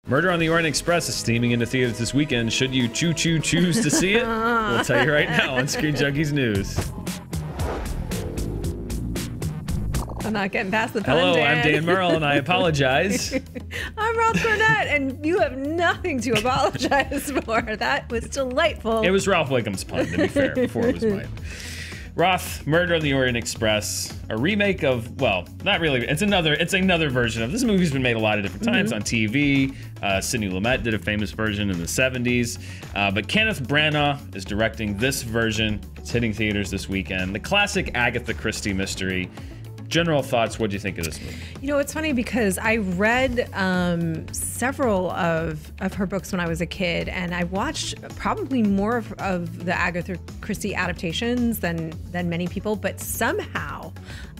Murder on the Orient Express is steaming into theaters this weekend. Should you choose to see it? We'll tell you right now on Screen Junkies News. I'm not getting past the pun, Hello, Dan. I'm Dan Murrell, and I apologize. I'm Roth, Cornet, and you have nothing to apologize for. That was delightful. It was Ralph Wiggum's pun, to be fair, before it was mine. Roth, Murder on the Orient Express, a remake of, well, not really. It's another version of this movie's been made a lot of different times on TV. Sidney Lumet did a famous version in the 70s, but Kenneth Branagh is directing this version. It's hitting theaters this weekend. The classic Agatha Christie mystery. General thoughts, what do you think of this movie? You know, it's funny because I read several of her books when I was a kid, and I watched probably more of the Agatha Christie adaptations than many people, but somehow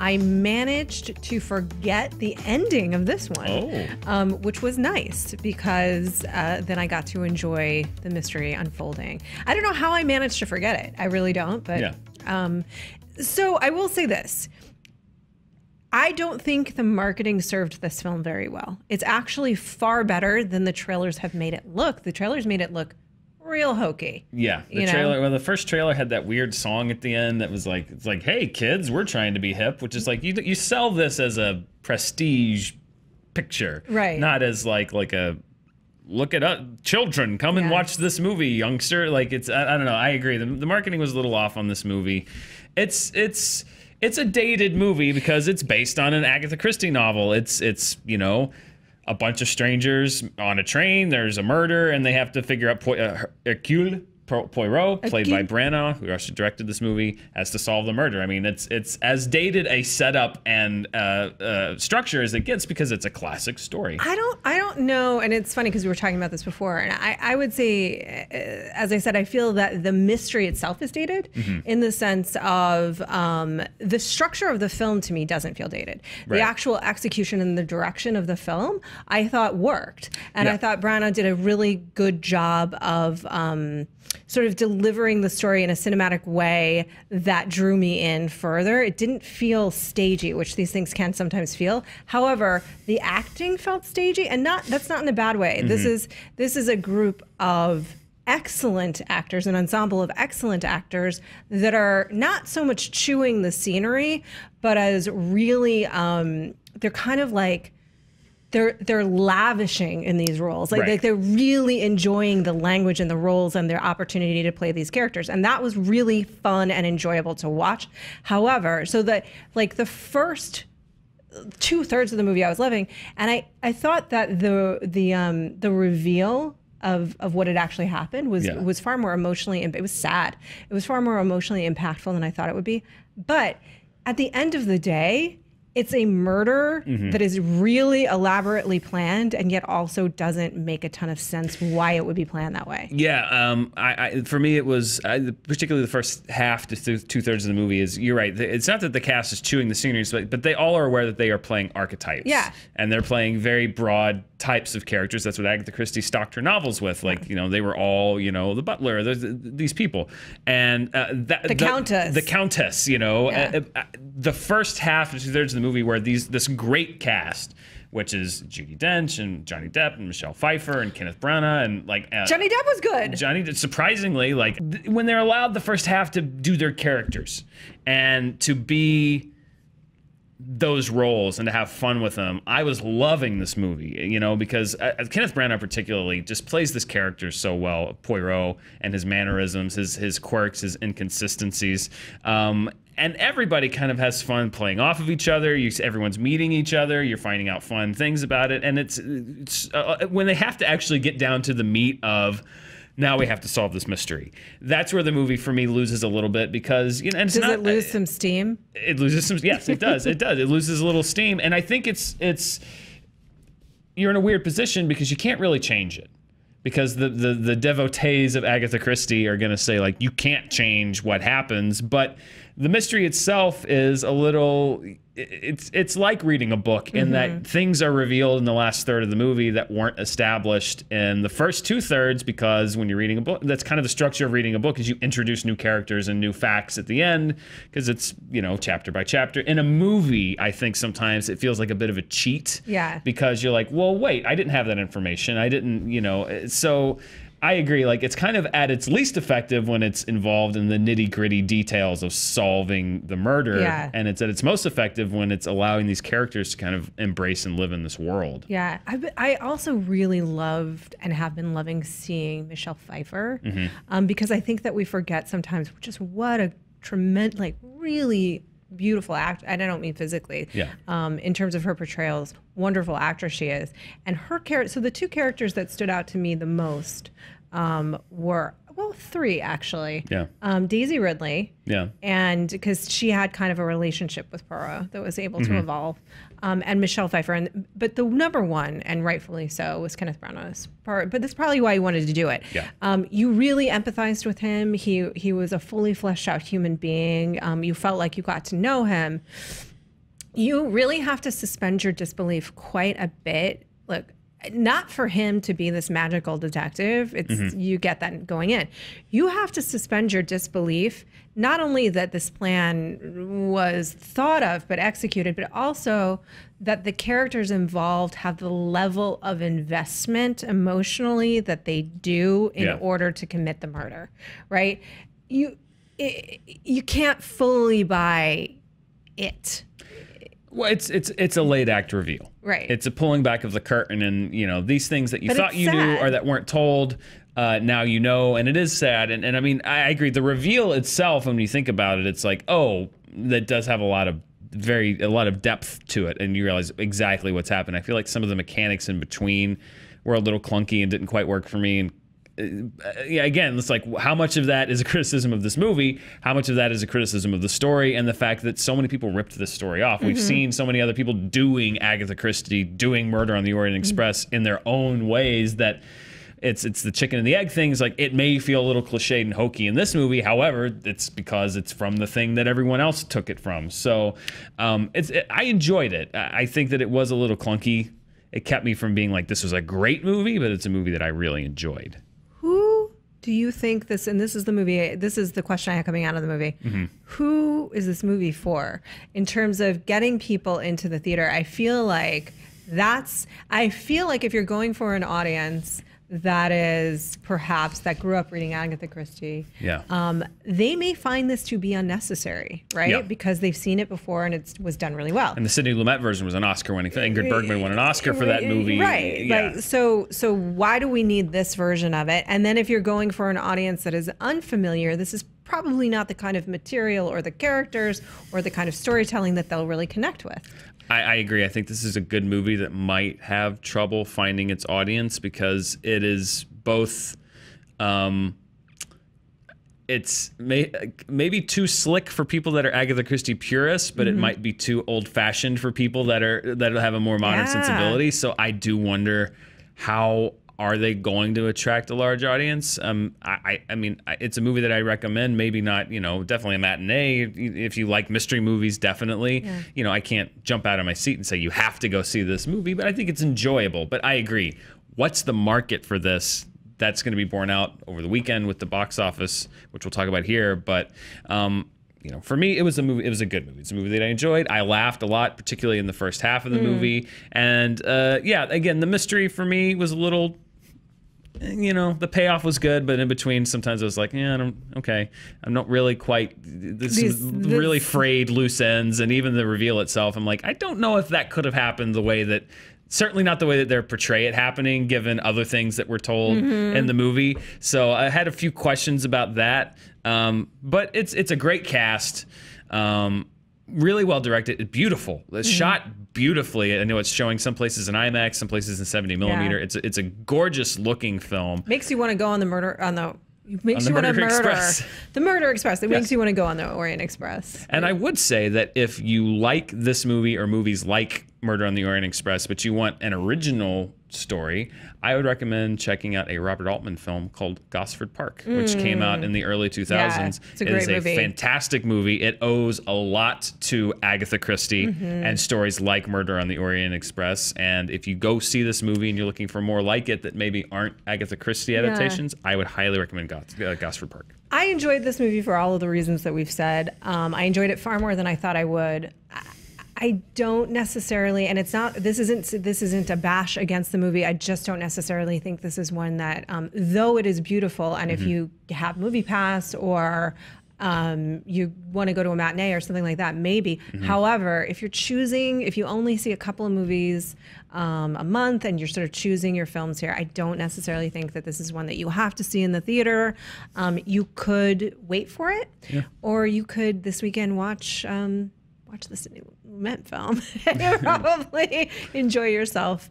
I managed to forget the ending of this one, which was nice because then I got to enjoy the mystery unfolding. I don't know how I managed to forget it. I really don't, but yeah. So I will say this. I don't think the marketing served this film very well. It's actually far better than the trailers have made it look. The trailers made it look real hokey. Yeah, the trailer. Well, the first trailer had that weird song at the end that was like, it's like, hey kids, we're trying to be hip, which is like you sell this as a prestige picture, right? Not as like a look at us, children, come and watch this movie, youngster. Like it's I don't know. I agree. The marketing was a little off on this movie. It's a dated movie because it's based on an Agatha Christie novel. It's you know, a bunch of strangers on a train. There's a murder, and they have to figure out Hercule Poirot, played by Branagh, who actually directed this movie, has to solve the murder. I mean, it's as dated a setup and structure as it gets because it's a classic story. I don't know, and it's funny because we were talking about this before, and I would say, as I said, I feel that the mystery itself is dated in the sense of the structure of the film to me doesn't feel dated. Right. The actual execution and the direction of the film I thought worked, and I thought Branagh did a really good job of sort of delivering the story in a cinematic way that drew me in further. It didn't feel stagey, which these things can sometimes feel. However, the acting felt stagey, and that's not in a bad way. This is a group of excellent actors, an ensemble of excellent actors that are not so much chewing the scenery, but as really they're kind of like they're lavishing in these roles. Like they're really enjoying the language and the roles and their opportunity to play these characters. And that was really fun and enjoyable to watch. However, so that like the first 2/3 of the movie I was loving, and I thought that the reveal of what had actually happened was far more emotionally, it was sad. It was far more emotionally impactful than I thought it would be. But at the end of the day, it's a murder that is really elaborately planned, and yet also doesn't make a ton of sense why it would be planned that way. Yeah, for me it was particularly the first half to 2/3 of the movie is, you're right. It's not that the cast is chewing the scenery, but they all are aware that they are playing archetypes. Yeah, and they're playing very broad types of characters. That's what Agatha Christie stocked her novels with. Like, you know, they were all, you know, the butler, these people, and the countess. You know, the first half to 2/3 of the movie where this great cast, which is Judi Dench and Johnny Depp and Michelle Pfeiffer and Kenneth Branagh and like Johnny Depp was good. Surprisingly, like when they're allowed the first half to do their characters and to be those roles and to have fun with them, I was loving this movie, you know, because Kenneth Branagh particularly just plays this character so well, Poirot, and his mannerisms, his quirks, his inconsistencies. And everybody kind of has fun playing off of each other. Everyone's meeting each other. You're finding out fun things about it. And it's when they have to actually get down to the meat of, now we have to solve this mystery. That's where the movie for me loses a little bit because, you know, and does it lose some steam? It loses some. Yes, it does. It does. It loses a little steam, and I think it's you're in a weird position because you can't really change it. Because the devotees of Agatha Christie are going to say, like, you can't change what happens, but the mystery itself is a little, it's like reading a book in that things are revealed in the last third of the movie that weren't established in the first 2/3, because when you're reading a book, that's kind of the structure of reading a book, is you introduce new characters and new facts at the end, because it's, you know, chapter by chapter. In a movie, I think sometimes it feels like a bit of a cheat. Yeah. Because you're like, well, wait, I didn't have that information. I didn't, you know, so I agree. Like, it's kind of at its least effective when it's involved in the nitty-gritty details of solving the murder. Yeah. And it's at its most effective when it's allowing these characters to kind of embrace and live in this world. Yeah. I also really loved and have been loving seeing Michelle Pfeiffer, because I think that we forget sometimes just what a tremendous, like, really beautiful act. I don't mean physically. Yeah. In terms of her portrayals, wonderful actress she is. And her character, so the two characters that stood out to me the most were, well, three actually. Yeah. Daisy Ridley. Yeah. And because she had kind of a relationship with Poirot that was able to evolve. And Michelle Pfeiffer. But the number one, and rightfully so, was Kenneth Branagh's part. But that's probably why he wanted to do it. Yeah. You really empathized with him. He was a fully fleshed out human being. You felt like you got to know him. You really have to suspend your disbelief quite a bit. Look, not for him to be this magical detective. It's you get that going in. You have to suspend your disbelief, not only that this plan was thought of but executed, but also that the characters involved have the level of investment emotionally that they do in order to commit the murder, right? You can't fully buy it. Well, it's a late act reveal. Right. It's a pulling back of the curtain, and, you know, these things that you But thought it's you knew sad. or that weren't told, now you know, and it is sad. And I mean, I agree. The reveal itself, when you think about it, it's like, oh, that does have a lot of depth to it, and you realize exactly what's happened. I feel like some of the mechanics in between were a little clunky and didn't quite work for me. And yeah, again, it's like, how much of that is a criticism of this movie? How much of that is a criticism of the story and the fact that so many people ripped this story off? We've seen so many other people doing Agatha Christie, doing Murder on the Orient Express in their own ways that it's the chicken and the egg thing. It's like, it may feel a little cliched and hokey in this movie. However, it's because it's from the thing that everyone else took it from. So I enjoyed it. I think that it was a little clunky. It kept me from being like, this was a great movie, but it's a movie that I really enjoyed. Who do you think this, and this is the movie, this is the question I had coming out of the movie. Who is this movie for in terms of getting people into the theater? I feel like if you're going for an audience that is perhaps that grew up reading Agatha Christie, they may find this to be unnecessary, right? Yeah. Because they've seen it before and it was done really well. And the Sidney Lumet version was an Oscar-winning thing. Ingrid Bergman won an Oscar for that movie. Right. Yeah. Like, so why do we need this version of it? And then if you're going for an audience that is unfamiliar, this is probably not the kind of material or the characters or the kind of storytelling that they'll really connect with. I agree. I think this is a good movie that might have trouble finding its audience because it is both, it's maybe too slick for people that are Agatha Christie purists, but it might be too old-fashioned for people that have a more modern sensibility. So I do wonder, how are they going to attract a large audience? I mean, it's a movie that I recommend. Maybe not, definitely a matinee. If you like mystery movies, definitely. Yeah. I can't jump out of my seat and say you have to go see this movie, but I think it's enjoyable. But I agree. What's the market for this? That's going to be borne out over the weekend with the box office, which we'll talk about here. But for me, it was a movie. It was a good movie. It's a movie that I enjoyed. I laughed a lot, particularly in the first half of the movie. And again, the mystery for me was a little. The payoff was good, but in between, sometimes I was like, I'm not really quite. This really frayed loose ends, and even the reveal itself, I'm like, I don't know if that could have happened the way that. Certainly not the way that they portray it happening, given other things that were told in the movie. So I had a few questions about that. But it's a great cast. Really well directed. Beautiful. It's shot beautifully. I know it's showing some places in IMAX, some places in 70 millimeter. Yeah. It's a gorgeous looking film. Makes you want to go on the Murder Express. The Murder Express. It makes you want to go on the Orient Express. And I would say that if you like this movie or movies like Murder on the Orient Express, but you want an original story, I would recommend checking out a Robert Altman film called Gosford Park, which came out in the early 2000s. Yeah, it's a great movie. Fantastic movie. It owes a lot to Agatha Christie and stories like Murder on the Orient Express. And if you go see this movie and you're looking for more like it that maybe aren't Agatha Christie adaptations, I would highly recommend Gosford Park. I enjoyed this movie for all of the reasons that we've said. I enjoyed it far more than I thought I would. I don't necessarily, and it's not. This isn't a bash against the movie. I just don't necessarily think this is one that, though it is beautiful, and if you have Movie Pass or you want to go to a matinee or something like that, maybe. However, if you only see a couple of movies a month and you're sort of choosing your films here, I don't necessarily think that this is one that you have to see in the theater. You could wait for it, or you could this weekend watch the Sidney Lumet film and probably enjoy yourself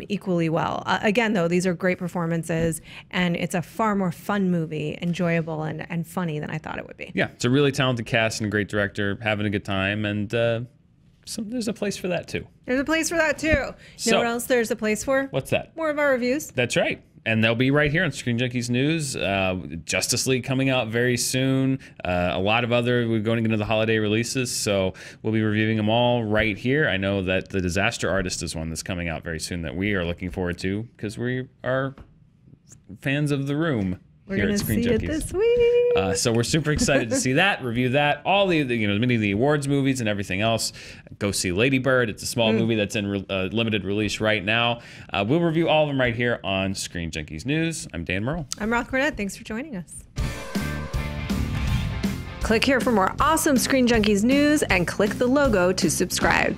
equally well. Again, though, these are great performances, and it's a far more fun movie, enjoyable and funny than I thought it would be. Yeah, it's a really talented cast and a great director, having a good time, and there's a place for that too. There's a place for that too. You know what else there's a place for? What's that? More of our reviews. That's right. And they'll be right here on Screen Junkies News. Justice League coming out very soon. A lot of we're going into the holiday releases, so we'll be reviewing them all right here. I know that The Disaster Artist is one that's coming out very soon that we are looking forward to because we are fans of The Room. We're going to see it this week. So we're super excited to see that, review that, all the many of the awards movies and everything else. Go see Lady Bird. It's a small movie that's in limited release right now. We'll review all of them right here on Screen Junkies News. I'm Dan Murrell. I'm Roth Cornet. Thanks for joining us. Click here for more awesome Screen Junkies news and click the logo to subscribe.